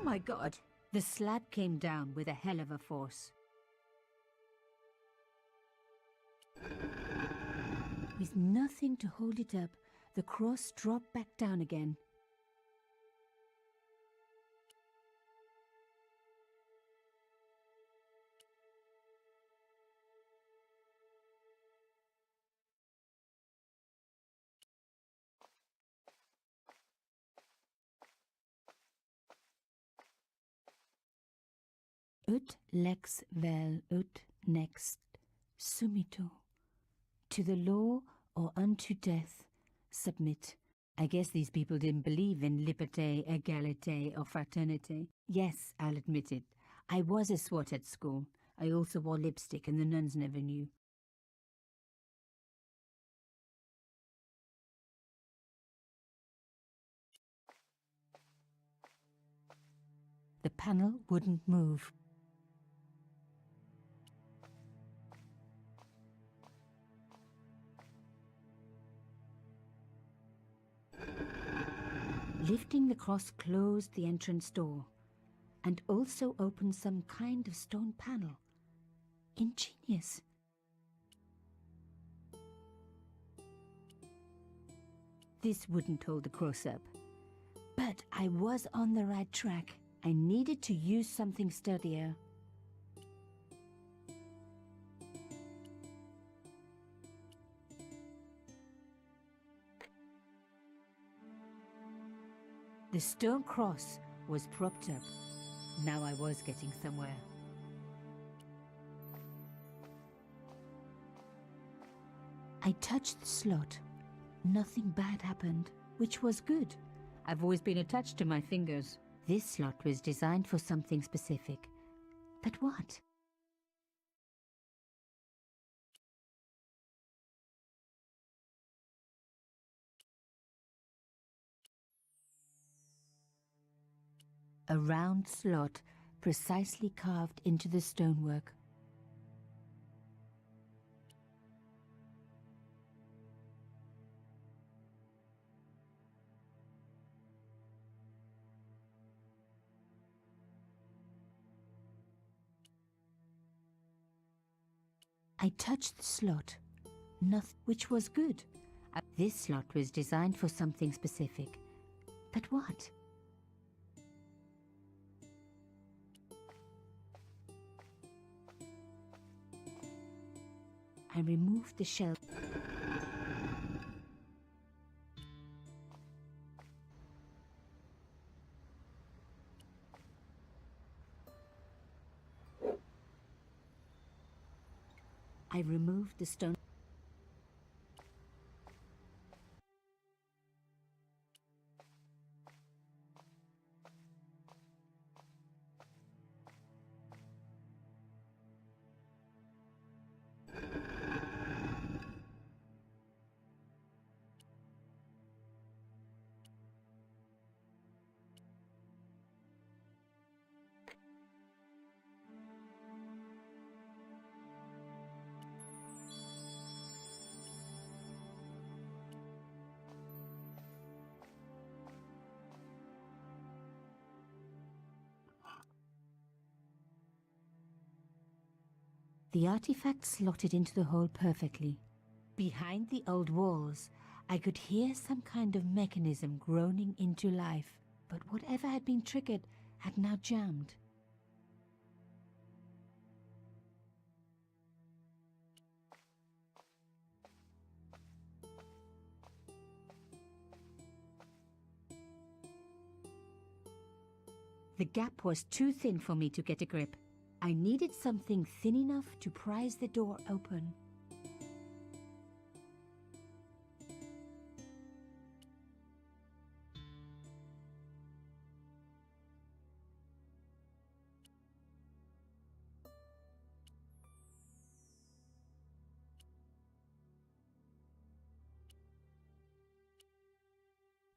my God! The slab came down with a hell of a force. With nothing to hold it up, the cross dropped back down again. Ut lex vel ut next sumito. To the law or unto death submit. I guess these people didn't believe in liberté, égalité or fraternité. Yes, I'll admit it. I was a swot at school. I also wore lipstick and the nuns never knew. The panel wouldn't move. Lifting the cross closed the entrance door and also opened some kind of stone panel. Ingenious. This wouldn't hold the cross up. But I was on the right track. I needed to use something sturdier. The stone cross was propped up. Now I was getting somewhere. I touched the slot. Nothing bad happened, which was good. I've always been attached to my fingers. This slot was designed for something specific. But what? A round slot precisely carved into the stonework. I touched the slot, which was good. This slot was designed for something specific. But what? I removed the shell. I removed the stone. The artifact slotted into the hole perfectly. Behind the old walls, I could hear some kind of mechanism groaning into life, but whatever had been triggered had now jammed. The gap was too thin for me to get a grip. I needed something thin enough to prise the door open.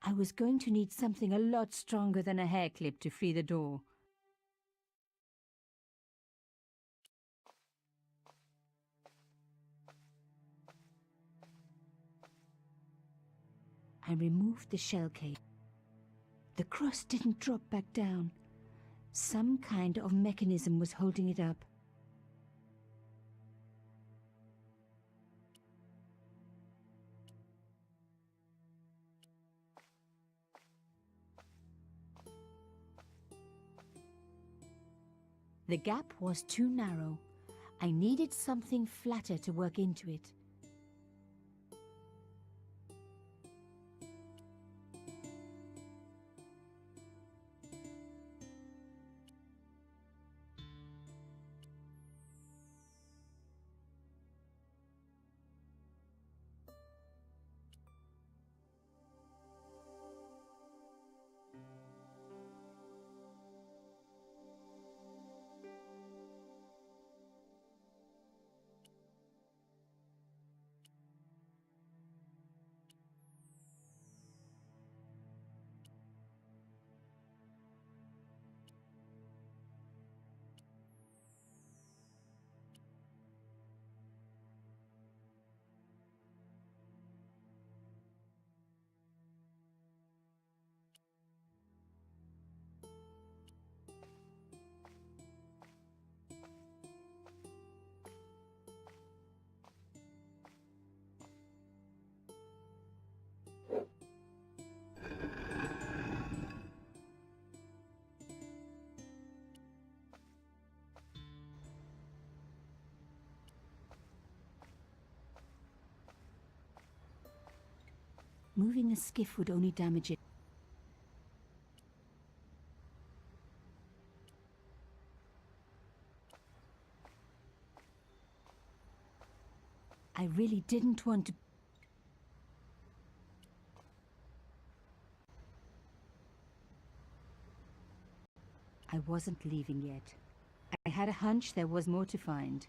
I was going to need something a lot stronger than a hair clip to free the door. I removed the shell case. The cross didn't drop back down. Some kind of mechanism was holding it up. The gap was too narrow. I needed something flatter to work into it. Moving the skiff would only damage it. I really didn't want to. I wasn't leaving yet. I had a hunch there was more to find.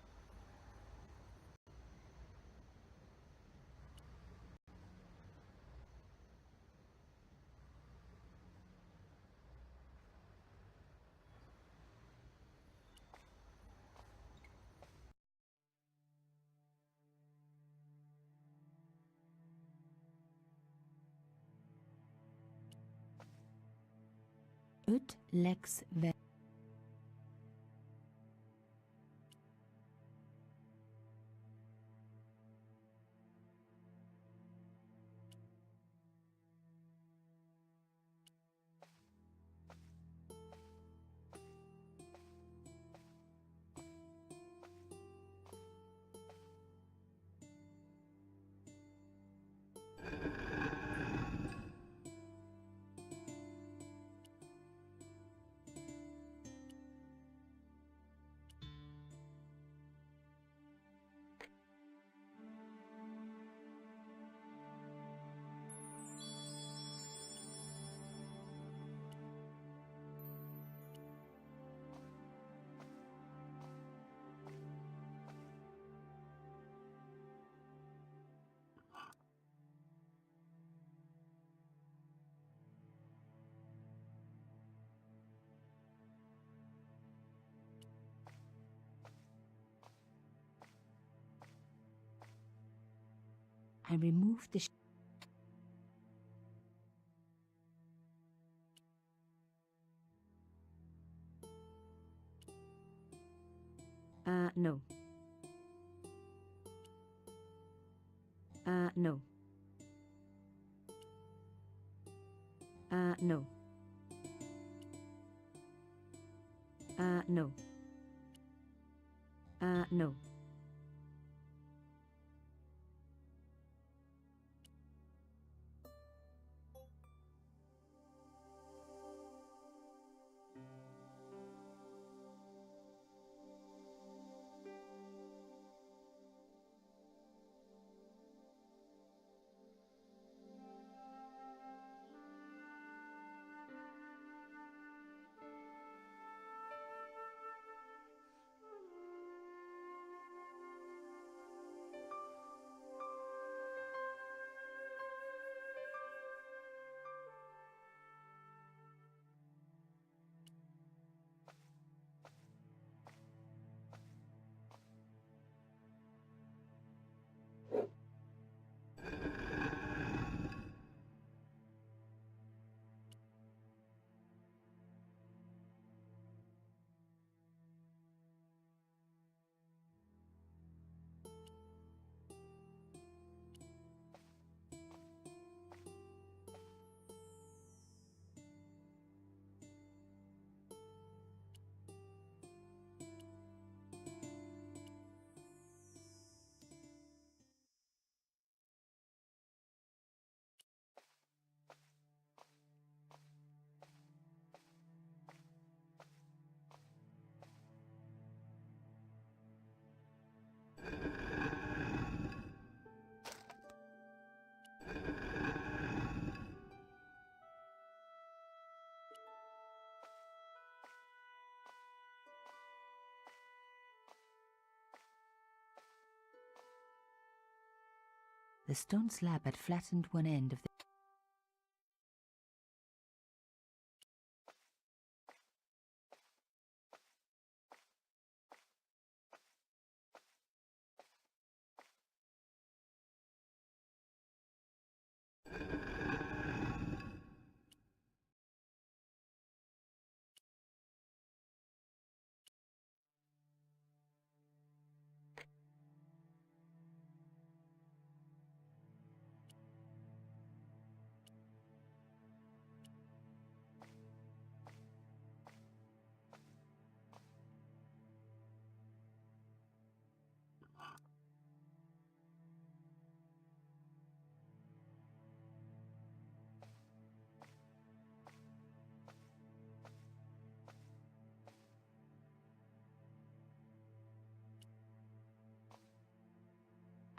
Ut lex ve. I removed the no. No. No. No. No. The stone slab had flattened one end of the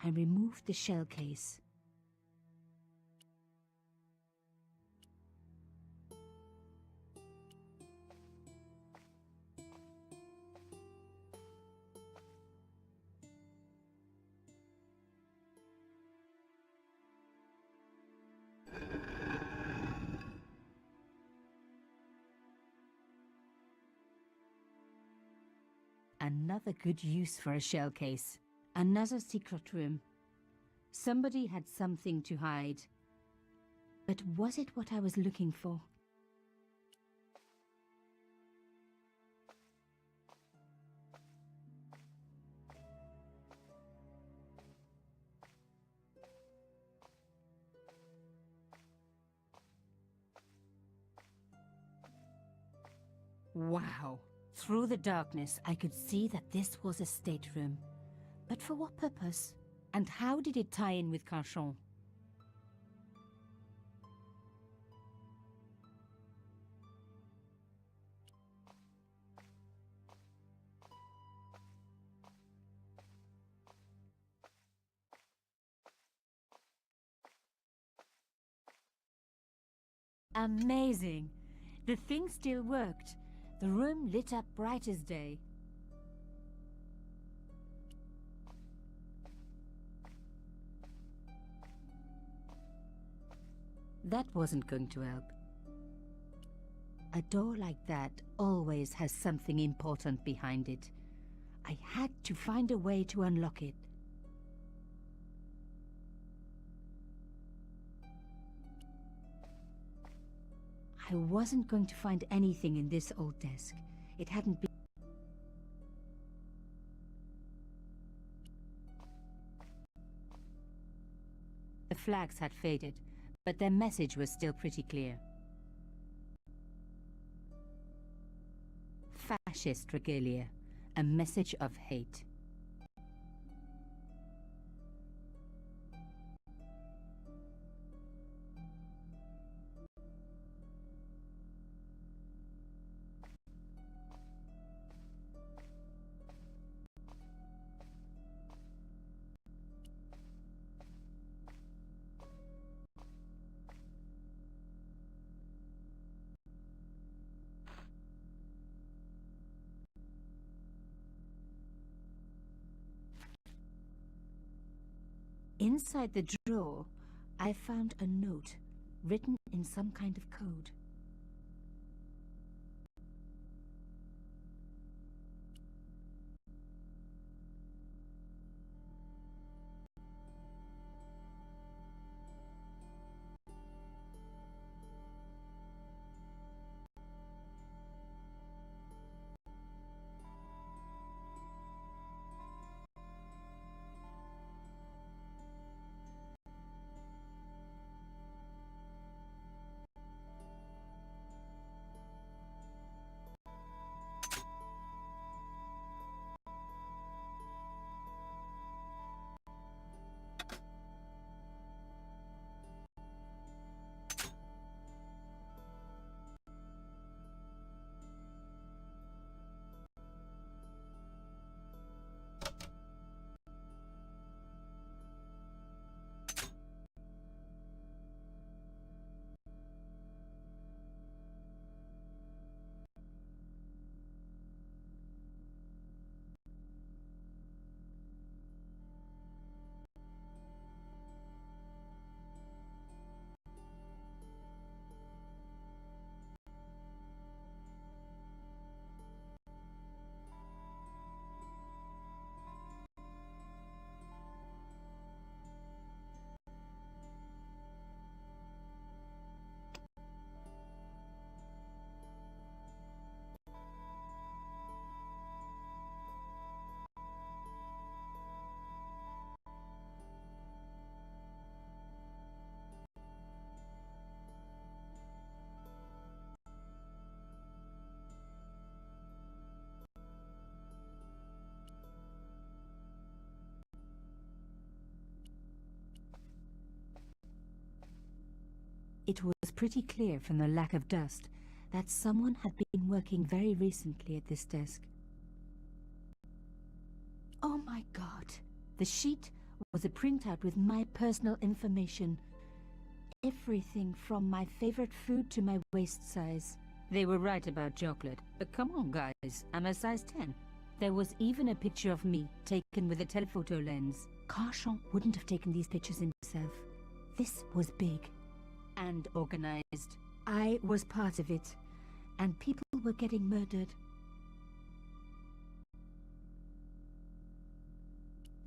I removed the shell case. Another good use for a shell case. Another secret room. Somebody had something to hide. But was it what I was looking for? Wow! Through the darkness, I could see that this was a stateroom. But for what purpose? And how did it tie in with Carchon? Amazing! The thing still worked. The room lit up bright as day. That wasn't going to help. A door like that always has something important behind it. I had to find a way to unlock it. I wasn't going to find anything in this old desk. It hadn't been... The flags had faded, but their message was still pretty clear. Fascist regalia, a message of hate. Inside the drawer, I found a note written in some kind of code. It was pretty clear from the lack of dust that someone had been working very recently at this desk. Oh my God! The sheet was a printout with my personal information. Everything from my favorite food to my waist size. They were right about chocolate, but come on guys, I'm a size 10. There was even a picture of me, taken with a telephoto lens. Carchon wouldn't have taken these pictures himself. This was big and organized. I was part of it, and people were getting murdered.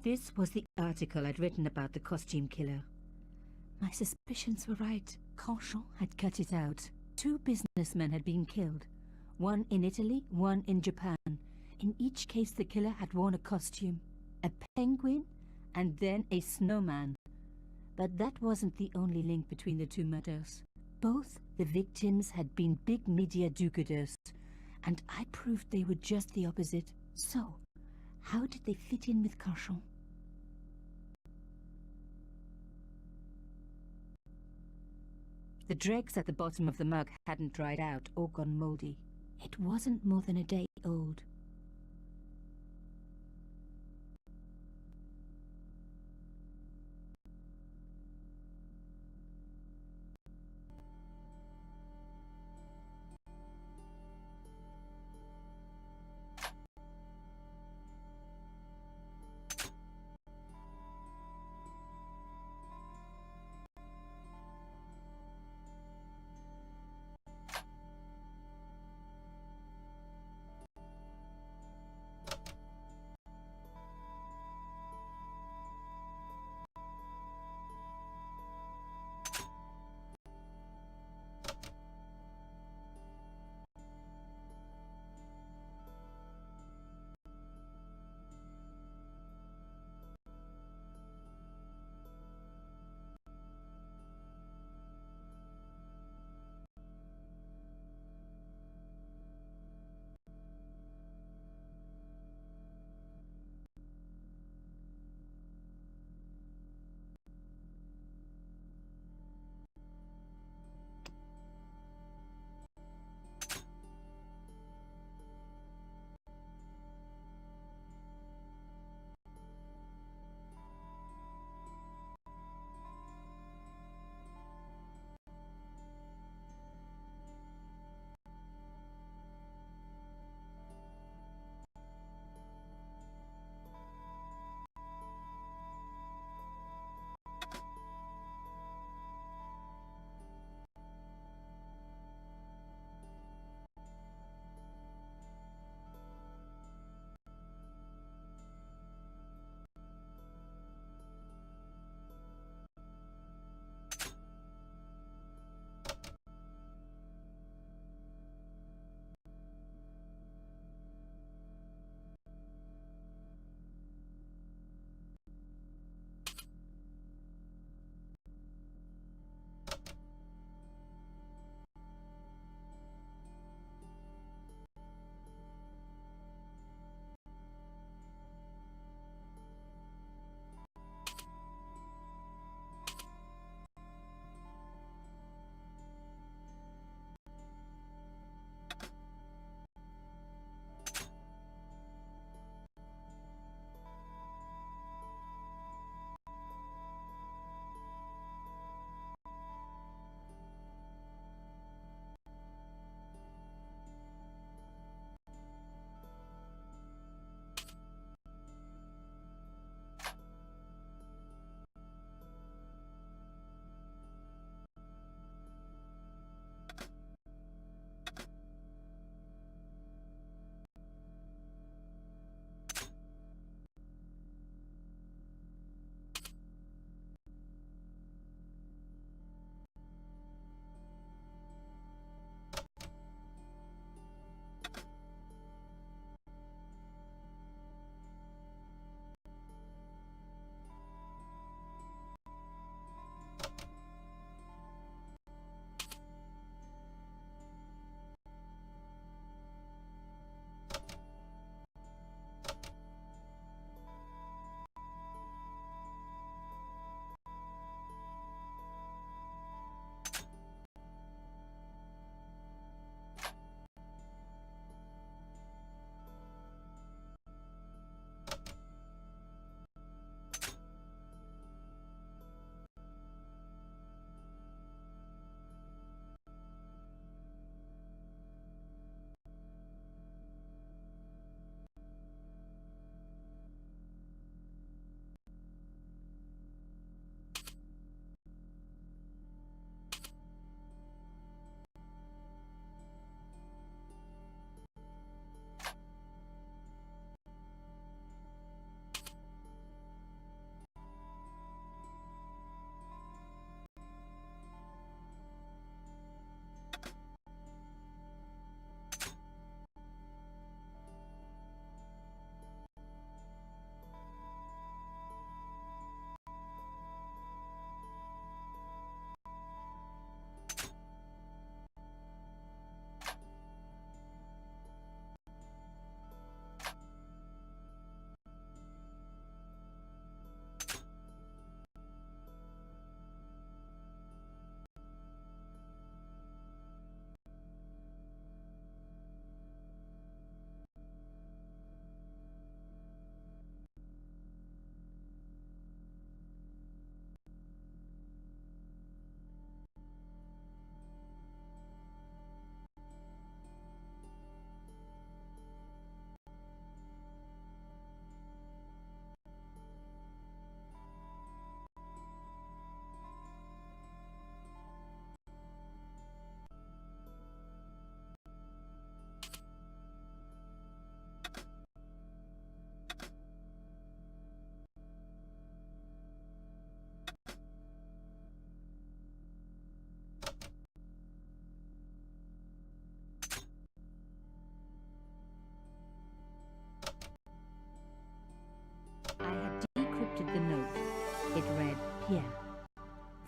This was the article I'd written about the costume killer. My suspicions were right. Carchon had cut it out. 2 businessmen had been killed. One in Italy, one in Japan. In each case the killer had worn a costume. A penguin and then a snowman. But that wasn't the only link between the 2 murders. Both the victims had been big media do-gooders, and I proved they were just the opposite. So, how did they fit in with Carchon? The dregs at the bottom of the mug hadn't dried out or gone moldy. It wasn't more than a day old.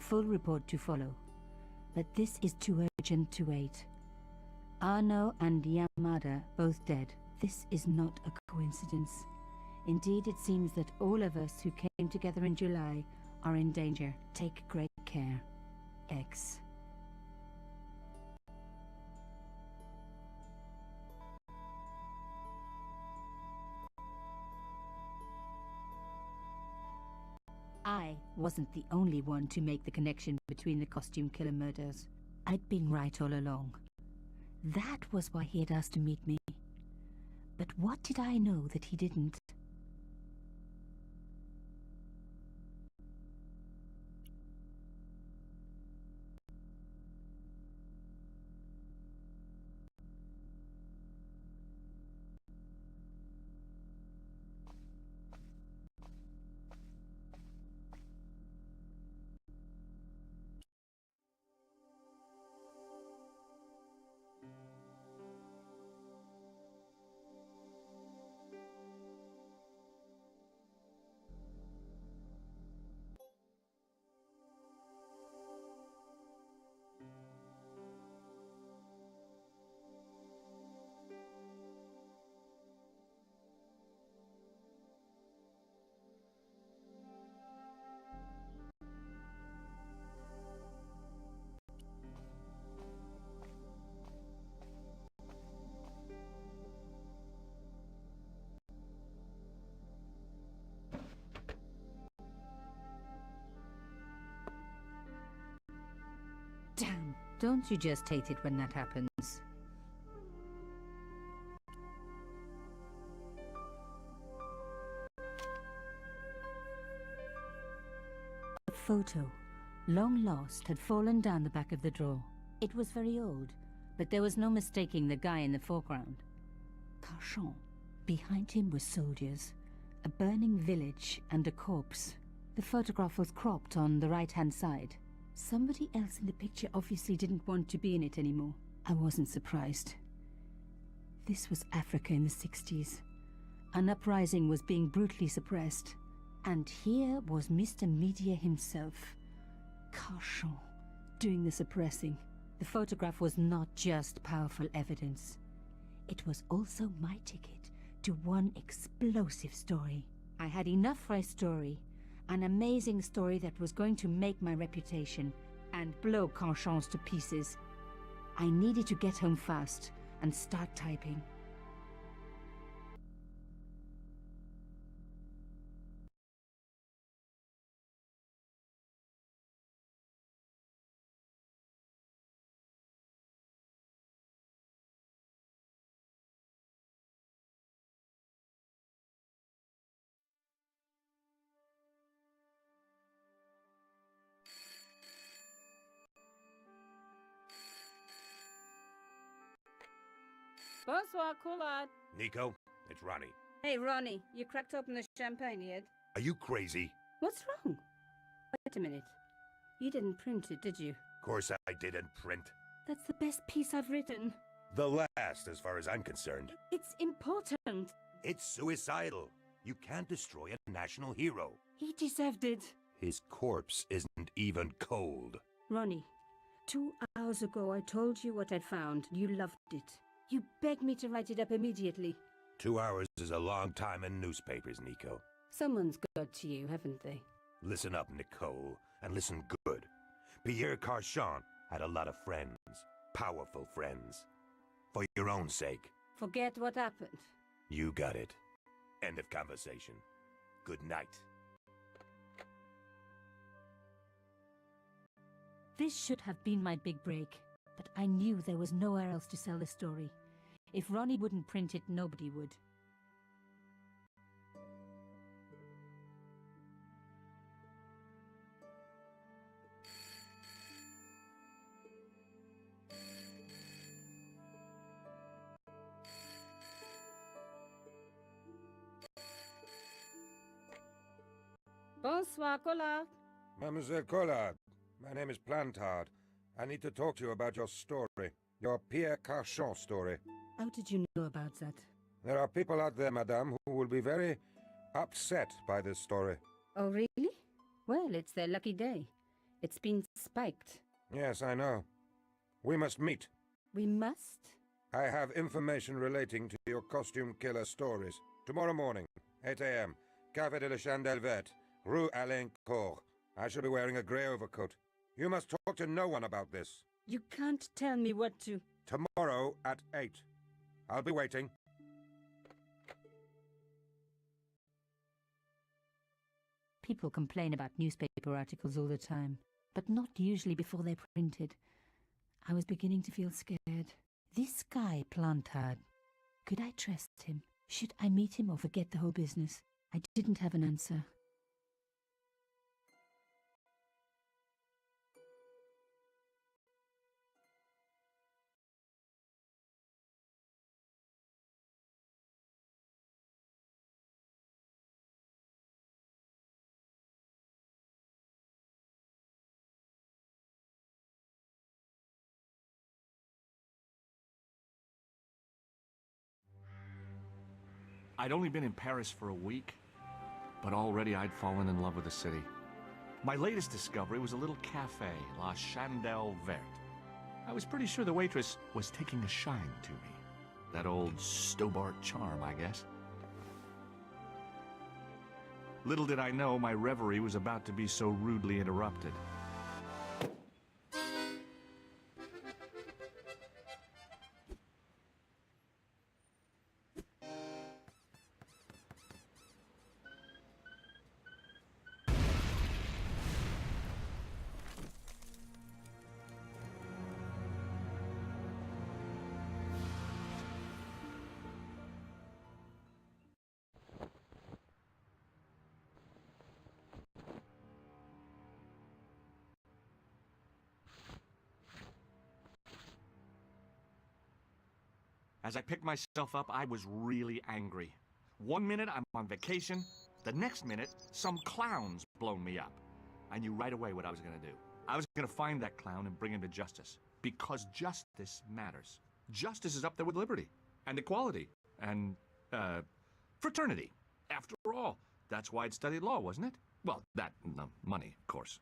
full report to follow. But this is too urgent to wait. Arno and Yamada both dead. This is not a coincidence. Indeed, it seems that all of us who came together in July are in danger. Take great care. X. I wasn't the only one to make the connection between the costume killer murders. I'd been right all along. That was why he had asked to meet me. But what did I know that he didn't? Damn, don't you just hate it when that happens? A photo, long lost, had fallen down the back of the drawer. It was very old, but there was no mistaking the guy in the foreground. Carchon. Behind him were soldiers, a burning village and a corpse. The photograph was cropped on the right-hand side. Somebody else in the picture obviously didn't want to be in it anymore. I wasn't surprised. This was Africa in the 60s. An uprising was being brutally suppressed. And here was Mr. Media himself, Carchon, doing the suppressing. The photograph was not just powerful evidence. It was also my ticket to one explosive story. I had enough for a story. An amazing story that was going to make my reputation and blow Carchon's to pieces. I needed to get home fast and start typing. Bonsoir, Collard. Nico, it's Ronnie. Hey, Ronnie, you cracked open the champagne yet? Are you crazy? What's wrong? Wait a minute. You didn't print it, did you? Of course I didn't print. That's the best piece I've written. The last, as far as I'm concerned. It's important. It's suicidal. You can't destroy a national hero. He deserved it. His corpse isn't even cold. Ronnie, 2 hours ago I told you what I'd found. You loved it. You begged me to write it up immediately. 2 hours is a long time in newspapers, Nico. Someone's got to you, haven't they? Listen up, Nicole, and listen good. Pierre Carchon had a lot of friends. Powerful friends. For your own sake. Forget what happened. You got it. End of conversation. Good night. This should have been my big break, but I knew there was nowhere else to sell the story. If Ronnie wouldn't print it, nobody would. Bonsoir, Collard. Mademoiselle Collard, my name is Plantard. I need to talk to you about your story. Your Pierre Carchon story. How did you know about that? There are people out there, madame, who will be very upset by this story. Oh, really? Well, it's their lucky day. It's been spiked. Yes, I know. We must meet. We must? I have information relating to your costume killer stories. Tomorrow morning, 8 a.m., Café de la Chandelle Verte, Rue Alain Court. I shall be wearing a grey overcoat. You must talk to no one about this. You can't tell me what to... Tomorrow at 8. I'll be waiting. People complain about newspaper articles all the time, but not usually before they're printed. I was beginning to feel scared. This guy, Plantard, could I trust him? Should I meet him or forget the whole business? I didn't have an answer. I'd only been in Paris for a week, but already I'd fallen in love with the city. My latest discovery was a little cafe, La Chandelle Verte. I was pretty sure the waitress was taking a shine to me. That old Stobart charm, I guess. Little did I know my reverie was about to be so rudely interrupted. As I picked myself up, I was really angry. One minute I'm on vacation, the next minute some clown's blown me up. I knew right away what I was gonna do. I was gonna find that clown and bring him to justice. Because justice matters. Justice is up there with liberty, and equality, and, fraternity. After all, that's why I'd studied law, wasn't it? Well, that and the money, of course.